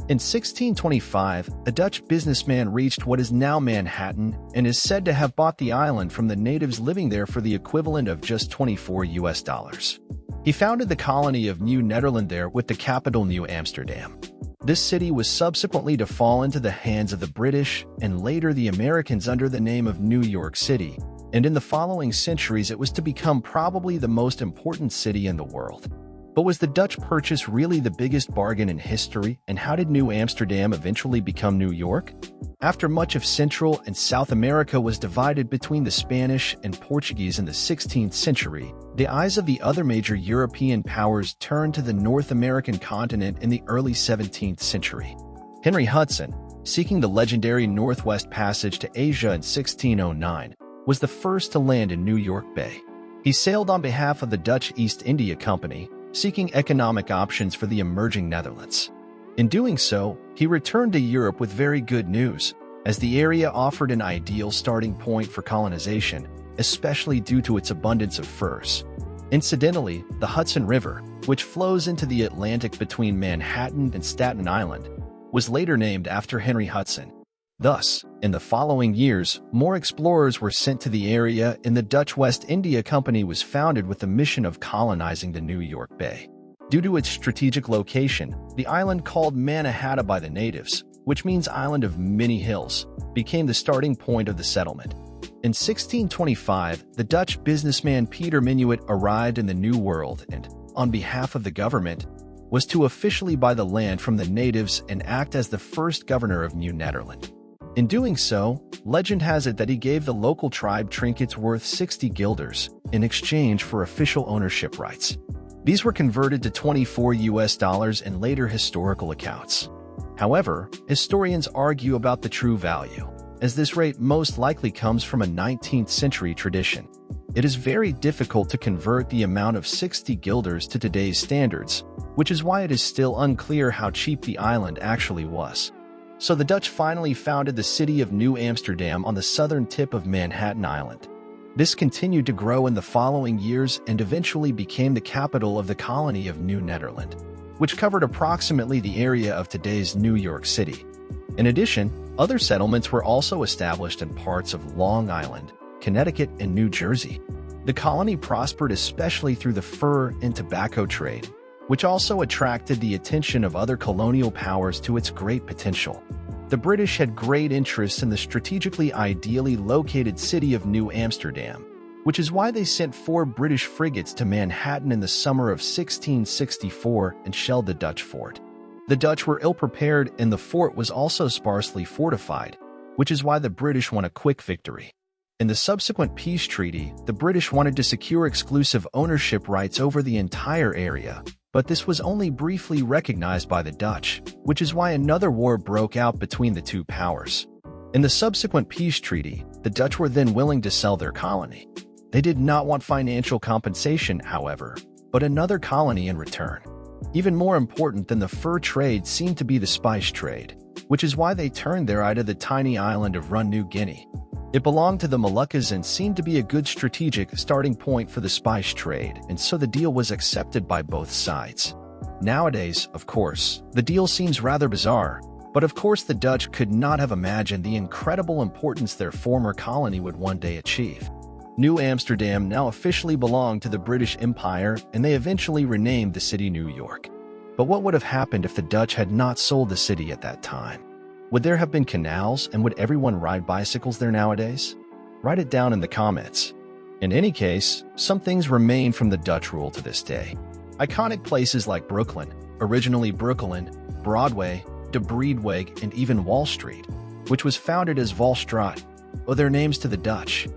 In 1625, a Dutch businessman reached what is now Manhattan and is said to have bought the island from the natives living there for the equivalent of just $24. He founded the colony of Nieuw Nederland there with the capital Nieuw Amsterdam. This city was subsequently to fall into the hands of the British and later the Americans under the name of New York City, and in the following centuries it was to become probably the most important city in the world. But was the Dutch purchase really the biggest bargain in history, and how did New Amsterdam eventually become New York? After much of Central and South America was divided between the Spanish and Portuguese in the 16th century, the eyes of the other major European powers turned to the North American continent in the early 17th century. Henry Hudson, seeking the legendary Northwest Passage to Asia in 1609, was the first to land in New York Bay. He sailed on behalf of the Dutch East India Company, seeking economic options for the emerging Netherlands. In doing so, he returned to Europe with very good news, as the area offered an ideal starting point for colonization, especially due to its abundance of furs. Incidentally, the Hudson River, which flows into the Atlantic between Manhattan and Staten Island, was later named after Henry Hudson. Thus, in the following years, more explorers were sent to the area and the Dutch West India Company was founded with the mission of colonizing the New York Bay. Due to its strategic location, the island called Mannahatta by the natives, which means Island of Many Hills, became the starting point of the settlement. In 1625, the Dutch businessman Peter Minuit arrived in the New World and, on behalf of the government, was to officially buy the land from the natives and act as the first governor of Nieuw Nederland. In doing so, legend has it that he gave the local tribe trinkets worth 60 guilders in exchange for official ownership rights. These were converted to $24 in later historical accounts. However, historians argue about the true value, as this rate most likely comes from a 19th century tradition. It is very difficult to convert the amount of 60 guilders to today's standards, which is why it is still unclear how cheap the island actually was. So the Dutch finally founded the city of New Amsterdam on the southern tip of Manhattan Island. This continued to grow in the following years and eventually became the capital of the colony of Nieuw Nederland, which covered approximately the area of today's New York City. In addition, other settlements were also established in parts of Long Island, Connecticut, and New Jersey. The colony prospered especially through the fur and tobacco trade, which also attracted the attention of other colonial powers to its great potential. The British had great interest in the strategically ideally located city of New Amsterdam, which is why they sent 4 British frigates to Manhattan in the summer of 1664 and shelled the Dutch fort. The Dutch were ill-prepared and the fort was also sparsely fortified, which is why the British won a quick victory. In the subsequent peace treaty, the British wanted to secure exclusive ownership rights over the entire area, but this was only briefly recognized by the Dutch, which is why another war broke out between the two powers. In the subsequent peace treaty, the Dutch were then willing to sell their colony. They did not want financial compensation, however, but another colony in return. Even more important than the fur trade seemed to be the spice trade, which is why they turned their eye to the tiny island of Run, New Guinea. It belonged to the Moluccas and seemed to be a good strategic starting point for the spice trade, and so the deal was accepted by both sides. Nowadays, of course, the deal seems rather bizarre, but of course the Dutch could not have imagined the incredible importance their former colony would one day achieve. New Amsterdam now officially belonged to the British Empire, and they eventually renamed the city New York. But what would have happened if the Dutch had not sold the city at that time? Would there have been canals, and would everyone ride bicycles there nowadays? Write it down in the comments. In any case, some things remain from the Dutch rule to this day. Iconic places like Brooklyn, originally Brooklyn, Broadway, De Breedweg, and even Wall Street, which was founded as Volstraat, owe their names to the Dutch.